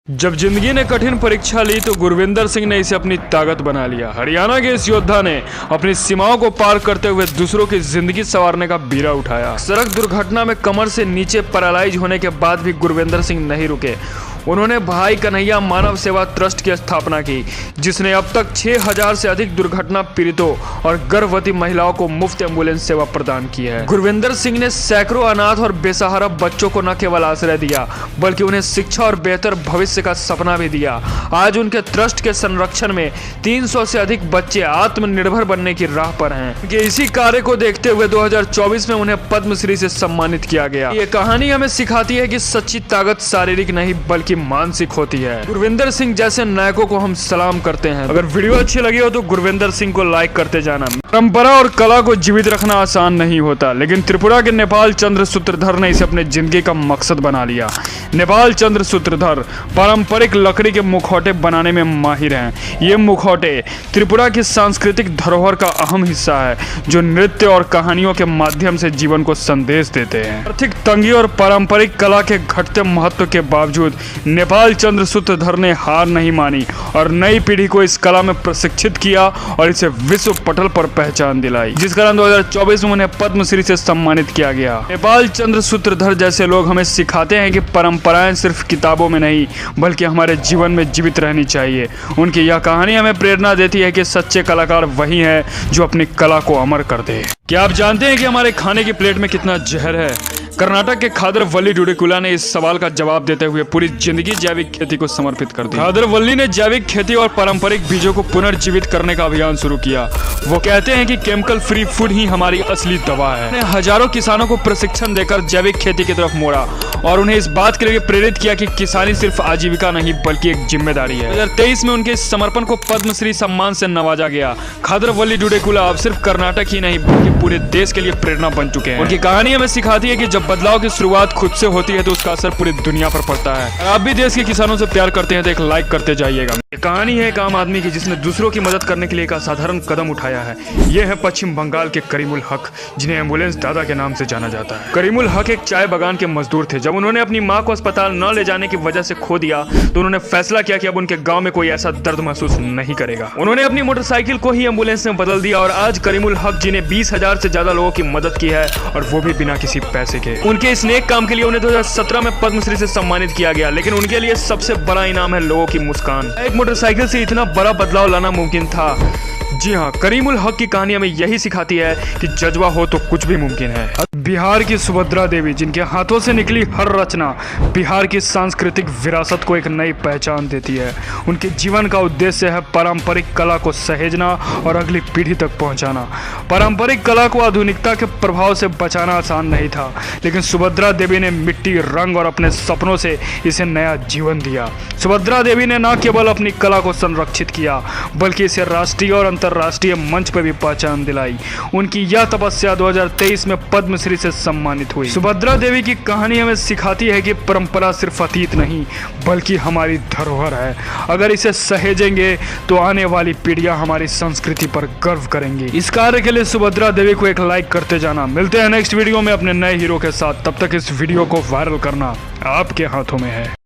जब जिंदगी ने कठिन परीक्षा ली तो गुरविंदर सिंह ने इसे अपनी ताकत बना लिया। हरियाणा के इस योद्धा ने अपनी सीमाओं को पार करते हुए दूसरों की जिंदगी संवारने का बीड़ा उठाया। सड़क दुर्घटना में कमर से नीचे पैरालाइज होने के बाद भी गुरविंदर सिंह नहीं रुके। उन्होंने भाई कन्हैया मानव सेवा ट्रस्ट की स्थापना की, जिसने अब तक 6000 से अधिक दुर्घटना पीड़ितों और गर्भवती महिलाओं को मुफ्त एम्बुलेंस सेवा प्रदान की है। गुरविंदर सिंह ने सैकड़ों अनाथ और बेसहारा बच्चों को न केवल आश्रय दिया, बल्कि उन्हें शिक्षा और बेहतर भविष्य का सपना भी दिया। आज उनके ट्रस्ट के संरक्षण में 300 से अधिक बच्चे आत्मनिर्भर बनने की राह पर हैं। उनके इसी कार्य को देखते हुए 2024 में उन्हें पद्मश्री से सम्मानित किया गया। ये कहानी हमें सिखाती है कि सच्ची ताकत शारीरिक नहीं बल्कि मानसिक होती है। गुरविंदर सिंह जैसे नायकों को हम सलाम करते हैं। अगर वीडियो अच्छी लगी हो तो गुरविंदर सिंह को लाइक करते जाना। परंपरा और कला को जीवित रखना आसान नहीं होता, लेकिन त्रिपुरा के नेपाल चंद्र सूत्रधर ने इसे अपने जिंदगी का मकसद बना लिया। नेपाल चंद्र सूत्रधर पारंपरिक लकड़ी के मुखौटे बनाने में माहिर हैं। ये मुखौटे त्रिपुरा की सांस्कृतिक धरोहर का अहम हिस्सा है, जो नृत्य और कहानियों के माध्यम से जीवन को संदेश देते हैं। आर्थिक तंगी और पारंपरिक कला के घटते महत्व के बावजूद नेपाल चंद्र सूत्रधर ने हार नहीं मानी और नई पीढ़ी को इस कला में प्रशिक्षित किया और इसे विश्व पटल पर पहचान दिलाई, जिस कारण 2024 में उन्हें पद्मश्री से सम्मानित किया गया। नेपाल चंद्र सूत्रधर जैसे लोग हमें सिखाते हैं कि परंपराएं सिर्फ किताबों में नहीं बल्कि हमारे जीवन में जीवित रहनी चाहिए। उनकी यह कहानी हमें प्रेरणा देती है कि सच्चे कलाकार वही हैं जो अपनी कला को अमर कर दे। क्या आप जानते हैं कि हमारे खाने की प्लेट में कितना जहर है? कर्नाटक के खादर वल्ली डुडेकुला ने इस सवाल का जवाब देते हुए पूरी जिंदगी जैविक खेती को समर्पित कर दी। खादर वल्ली ने जैविक खेती और पारंपरिक बीजों को पुनर्जीवित करने का अभियान शुरू किया। वो कहते हैं कि केमिकल फ्री फूड ही हमारी असली दवा है। उन्होंने हजारों किसानों को प्रशिक्षण देकर जैविक खेती की तरफ मोड़ा और उन्हें इस बात के लिए प्रेरित किया कि किसानी सिर्फ आजीविका नहीं बल्कि एक जिम्मेदारी है। 2023 में उनके इस समर्पण को पद्मश्री सम्मान से नवाजा गया। खादर वल्ली डुडेकुला अब सिर्फ कर्नाटक ही नहीं बल्कि पूरे देश के लिए प्रेरणा बन चुके हैं। उनकी कहानी हमें सिखाती है कि जब बदलाव की शुरुआत खुद से होती है तो उसका असर पूरी दुनिया पर पड़ता है। आप भी देश के किसानों से प्यार करते हैं तो एक लाइक करते जाइएगा। ये कहानी है एक आम आदमी की जिसने दूसरों की मदद करने के लिए एक असाधारण कदम उठाया है। ये है पश्चिम बंगाल के करीमुल हक, जिन्हें एम्बुलेंस दादा के नाम से जाना जाता है। करीमुल हक एक चाय बागान के मजदूर थे। जब उन्होंने अपनी मां को अस्पताल न ले जाने की वजह से खो दिया तो उन्होंने फैसला किया कि अब उनके गाँव में कोई ऐसा दर्द महसूस नहीं करेगा। उन्होंने अपनी मोटरसाइकिल को ही एम्बुलेंस में बदल दिया और आज करीमुल हक जी ने 20,000 से ज्यादा लोगों की मदद की है, और वो भी बिना किसी पैसे के। उनके इस नेक काम के लिए उन्हें 2017 में पद्मश्री से सम्मानित किया गया, लेकिन उनके लिए सबसे बड़ा इनाम है लोगों की मुस्कान। एक मोटरसाइकिल से इतना बड़ा बदलाव लाना मुमकिन था। जी हाँ, करीमुल हक की कहानी हमें यही सिखाती है कि जज्बा हो तो कुछ भी मुमकिन है। बिहार की सुभद्रा देवी, जिनके हाथों से निकली हर रचना बिहार की सांस्कृतिक विरासत को एक नई पहचान देती है। उनके जीवन का उद्देश्य है पारंपरिक कला को सहेजना और अगली पीढ़ी तक पहुंचाना। पारंपरिक कला को आधुनिकता के प्रभाव से बचाना आसान नहीं था, लेकिन सुभद्रा देवी ने मिट्टी, रंग और अपने सपनों से इसे नया जीवन दिया। सुभद्रा देवी ने न केवल अपनी कला को संरक्षित किया बल्कि इसे राष्ट्रीय और अंतर्राष्ट्रीय मंच पर भी पहचान दिलाई। उनकी यह तपस्या 2023 में पद्मश्री से सम्मानित हुई। सुभद्रा देवी की कहानी हमें सिखाती है कि परंपरा सिर्फ अतीत नहीं बल्कि हमारी धरोहर है। अगर इसे सहेजेंगे तो आने वाली पीढ़ियां हमारी संस्कृति पर गर्व करेंगी। इस कार्य के लिए सुभद्रा देवी को एक लाइक करते जाना। मिलते हैं नेक्स्ट वीडियो में अपने नए हीरो के साथ। तब तक इस वीडियो को वायरल करना आपके हाथों में है।